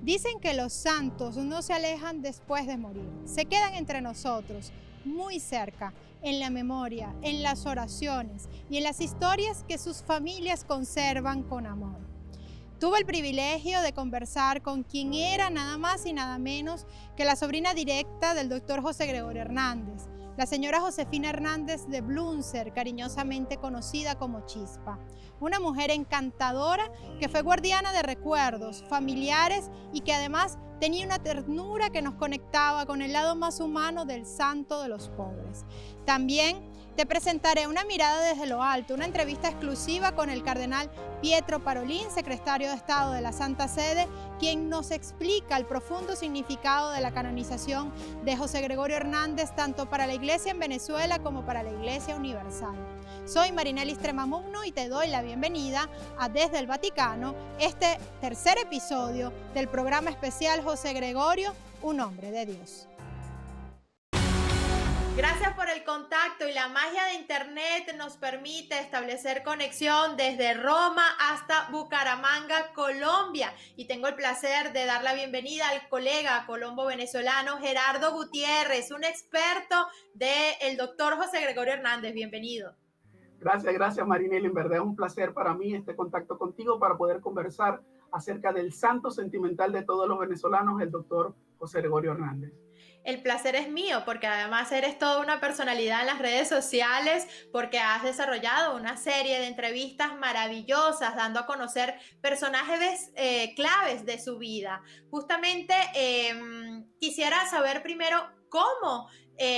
Dicen que los santos no se alejan después de morir, se quedan entre nosotros, muy cerca, en la memoria, en las oraciones y en las historias que sus familias conservan con amor. Tuve el privilegio de conversar con quien era nada más y nada menos que la sobrina directa del doctor José Gregorio Hernández, la señora Josefina Hernández de Blunser, cariñosamente conocida como Chispa. Una mujer encantadora que fue guardiana de recuerdos familiares y que además tenía una ternura que nos conectaba con el lado más humano del santo de los pobres. También te presentaré Una mirada desde lo alto, una entrevista exclusiva con el cardenal Pietro Parolin, secretario de Estado de la Santa Sede, quien nos explica el profundo significado de la canonización de José Gregorio Hernández, tanto para la Iglesia en Venezuela como para la Iglesia Universal. Soy Marinelis Tremamugno y te doy la bienvenida a Desde el Vaticano, este tercer episodio del programa especial José Gregorio, un hombre de Dios. Gracias por el contacto y la magia de Internet nos permite establecer conexión desde Roma hasta Bucaramanga, Colombia. Y tengo el placer de dar la bienvenida al colega colombo-venezolano Gerardo Gutiérrez, un experto del doctor José Gregorio Hernández. Bienvenido. Gracias Marinela, en verdad es un placer para mí este contacto contigo para poder conversar acerca del santo sentimental de todos los venezolanos, el doctor José Gregorio Hernández. El placer es mío porque además eres toda una personalidad en las redes sociales, porque has desarrollado una serie de entrevistas maravillosas dando a conocer personajes claves de su vida. Justamente quisiera saber primero cómo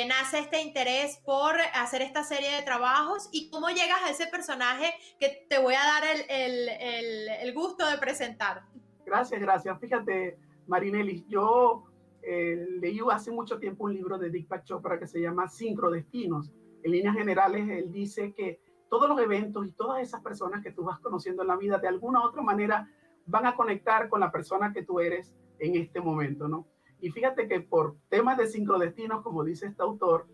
nace este interés por hacer esta serie de trabajos y cómo llegas a ese personaje que te voy a dar el gusto de presentar. Gracias. Fíjate, Marinelis, yo leí hace mucho tiempo un libro de Deepak Chopra que se llama Sincrodestinos. En líneas generales, él dice que todos los eventos y todas esas personas que tú vas conociendo en la vida, de alguna u otra manera, van a conectar con la persona que tú eres en este momento, ¿no? Y fíjate que por temas de sincrodestinos, como dice este autor,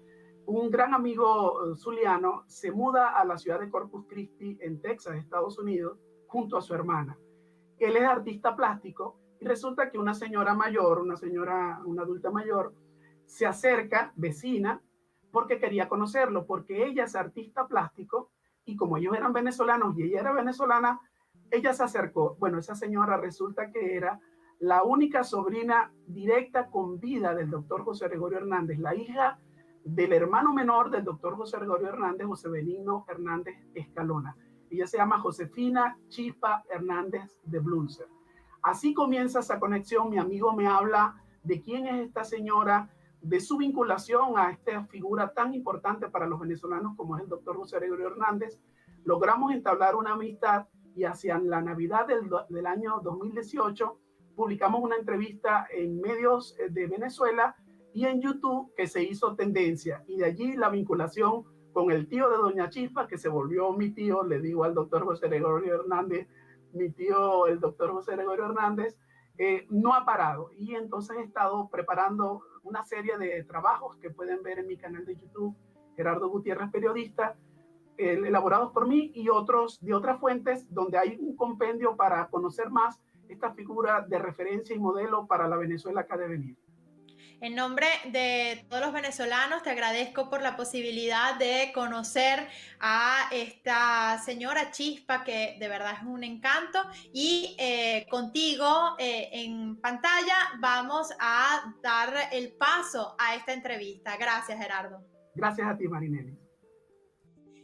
un gran amigo zuliano se muda a la ciudad de Corpus Christi, en Texas, Estados Unidos, junto a su hermana. Él es artista plástico y resulta que una señora mayor, una adulta mayor, se acerca, vecina, porque quería conocerlo, porque ella es artista plástico y como ellos eran venezolanos y ella era venezolana, ella se acercó. Bueno, esa señora resulta que era la única sobrina directa con vida del doctor José Gregorio Hernández, la hija del hermano menor del doctor José Gregorio Hernández, José Benigno Hernández Escalona. Ella se llama Josefina Chispa Hernández de Blunser. Así comienza esa conexión. Mi amigo me habla de quién es esta señora, de su vinculación a esta figura tan importante para los venezolanos como es el doctor José Gregorio Hernández. Logramos entablar una amistad y hacia la Navidad del año 2018 publicamos una entrevista en medios de Venezuela y en YouTube que se hizo tendencia. Y de allí la vinculación con el tío de doña Chispa, que se volvió mi tío, le digo al doctor José Gregorio Hernández, mi tío, el doctor José Gregorio Hernández, no ha parado. Y entonces he estado preparando una serie de trabajos que pueden ver en mi canal de YouTube, Gerardo Gutiérrez Periodista, elaborados por mí y otros de otras fuentes, donde hay un compendio para conocer más esta figura de referencia y modelo para la Venezuela que ha de venir. En nombre de todos los venezolanos, te agradezco por la posibilidad de conocer a esta señora Chispa, que de verdad es un encanto. Y contigo en pantalla vamos a dar el paso a esta entrevista. Gracias, Gerardo. Gracias a ti, Marinelli.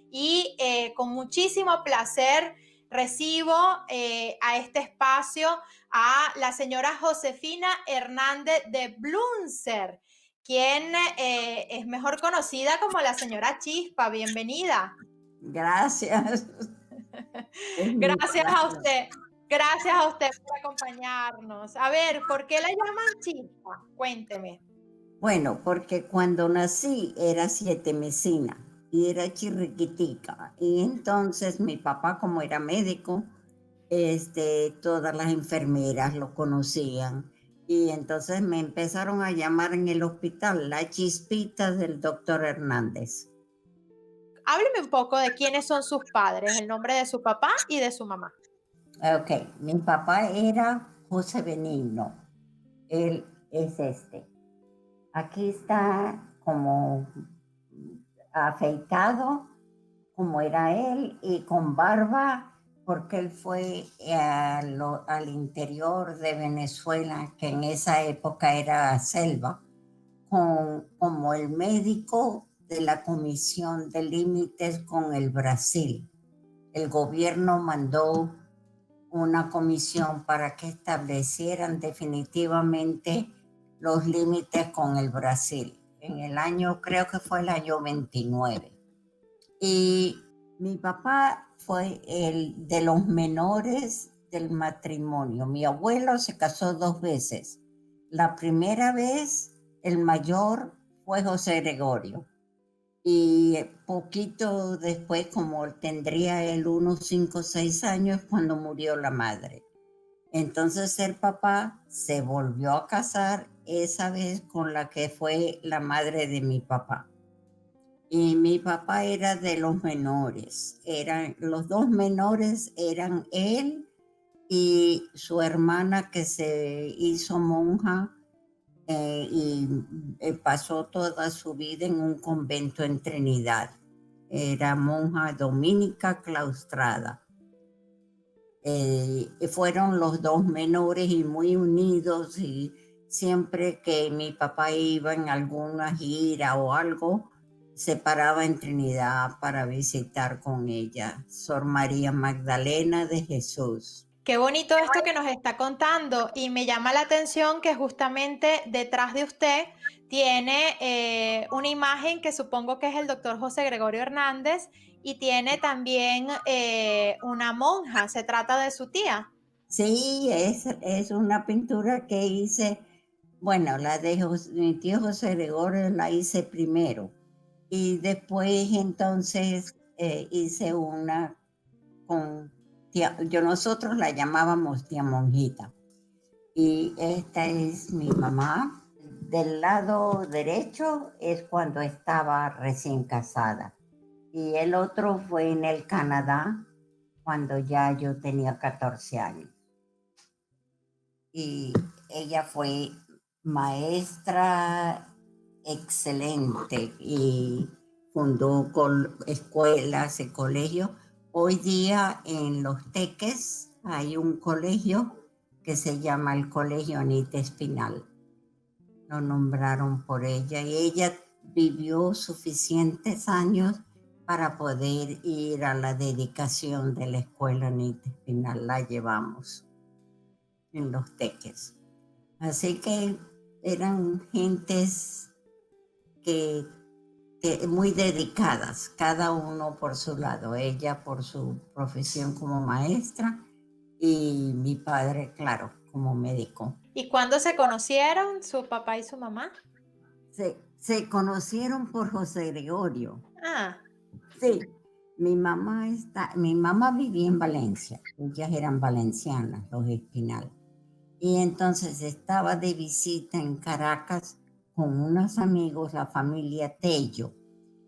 Y con muchísimo placer recibo a este espacio a la señora Josefina Hernández de Blunser, quien es mejor conocida como la señora Chispa. Bienvenida. Gracias. Gracias a usted. Gracias a usted por acompañarnos. A ver, ¿por qué la llaman Chispa? Cuénteme. Bueno, porque cuando nací era 7 mesina y era chirriquitica. Y entonces mi papá, como era médico, todas las enfermeras lo conocían. Y entonces me empezaron a llamar en el hospital la Chispita del doctor Hernández. Hábleme un poco de quiénes son sus padres, el nombre de su papá y de su mamá. Ok, mi papá era José Benigno Él es este. Aquí está como afeitado, como era él, y con barba, porque él fue al interior de Venezuela, que en esa época era selva, como el médico de la Comisión de Límites con el Brasil. El gobierno mandó una comisión para que establecieran definitivamente los límites con el Brasil. En el año, creo que fue el año 29. Y mi papá fue el de los menores del matrimonio. Mi abuelo se casó 2 veces. La primera vez, el mayor fue José Gregorio. Y poquito después, como tendría él unos 5 o 6 años, cuando murió la madre. Entonces el papá se volvió a casar esa vez con la que fue la madre de mi papá. Y mi papá era de los menores. Los 2 menores eran él y su hermana, que se hizo monja y pasó toda su vida en un convento en Trinidad. Era monja dominica claustrada. Fueron los 2 menores y muy unidos, y siempre que mi papá iba en alguna gira o algo, se paraba en Trinidad para visitar con ella, Sor María Magdalena de Jesús. Qué bonito esto que nos está contando, y me llama la atención que justamente detrás de usted tiene una imagen que supongo que es el doctor José Gregorio Hernández, y tiene también una monja. ¿Se trata de su tía? Sí, es una pintura que hice, bueno, la de mi tío José Gregorio la hice primero, y después entonces hice una con tía, nosotros la llamábamos tía Monjita. Y esta es mi mamá. Del lado derecho es cuando estaba recién casada. Y el otro fue en el Canadá, cuando ya yo tenía 14 años. Y ella fue maestra excelente y fundó escuelas y colegios. Hoy día en Los Teques hay un colegio que se llama el Colegio Anita Espinal. Lo nombraron por ella, y ella vivió suficientes años para poder ir a la dedicación de la escuela Anita Espinal. La llevamos en Los Teques. Así que eran gentes que muy dedicadas, cada uno por su lado, ella por su profesión como maestra y mi padre, claro, como médico. ¿Y cuándo se conocieron su papá y su mamá? Se conocieron por José Gregorio. Ah. Sí, mi mamá vivía en Valencia, ellas eran valencianas, los Espinal. Y entonces estaba de visita en Caracas con unos amigos, la familia Tello,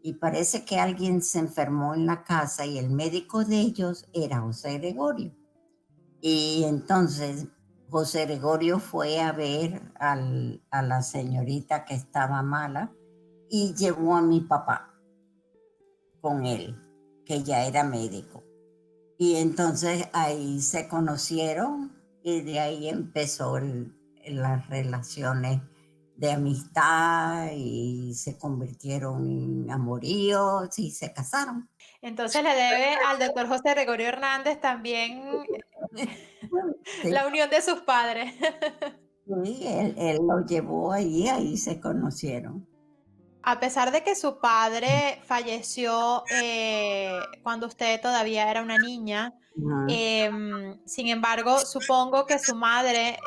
y parece que alguien se enfermó en la casa y el médico de ellos era José Gregorio. Y entonces José Gregorio fue a ver a la señorita que estaba mala y llevó a mi papá con él, que ya era médico. Y entonces ahí se conocieron y de ahí empezó las relaciones de amistad y se convirtieron en amoríos y se casaron. Entonces le debe al doctor José Gregorio Hernández también Sí, la unión de sus padres. sí, él lo llevó ahí se conocieron. A pesar de que su padre falleció cuando usted todavía era una niña, sin embargo, supongo que su madre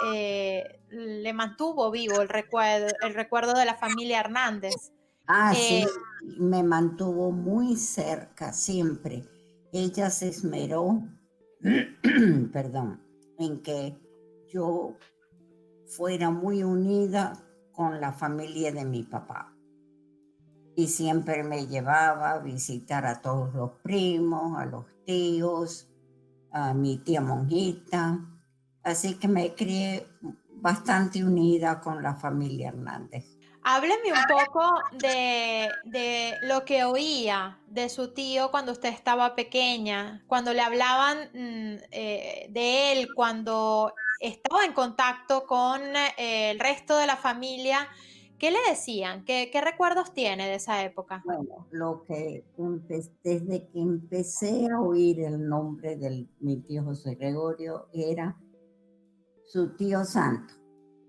le mantuvo vivo el recuerdo de la familia Hernández. Sí, me mantuvo muy cerca siempre. Ella se esmeró, perdón, en que yo fuera muy unida con la familia de mi papá. Y siempre me llevaba a visitar a todos los primos, a los tíos, a mi tía Monjita. Así que me crié bastante unida con la familia Hernández. Hábleme un poco de lo que oía de su tío cuando usted estaba pequeña, cuando le hablaban de él, cuando estaba en contacto con el resto de la familia. ¿Qué le decían? ¿Qué recuerdos tiene de esa época? Bueno, desde que empecé a oír el nombre de mi tío José Gregorio era su tío santo,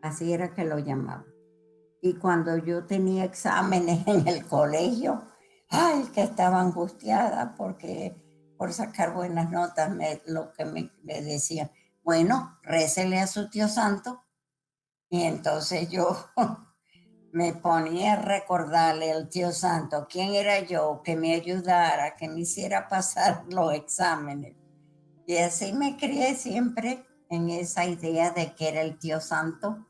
así era que lo llamaban. Y cuando yo tenía exámenes en el colegio, ay, que estaba angustiada porque por sacar buenas notas, lo que me decían, bueno, récele a su tío santo. Y entonces yo me ponía a recordarle al tío santo quién era yo, que me ayudara, que me hiciera pasar los exámenes. Y así me crié siempre en esa idea de que era el tío santo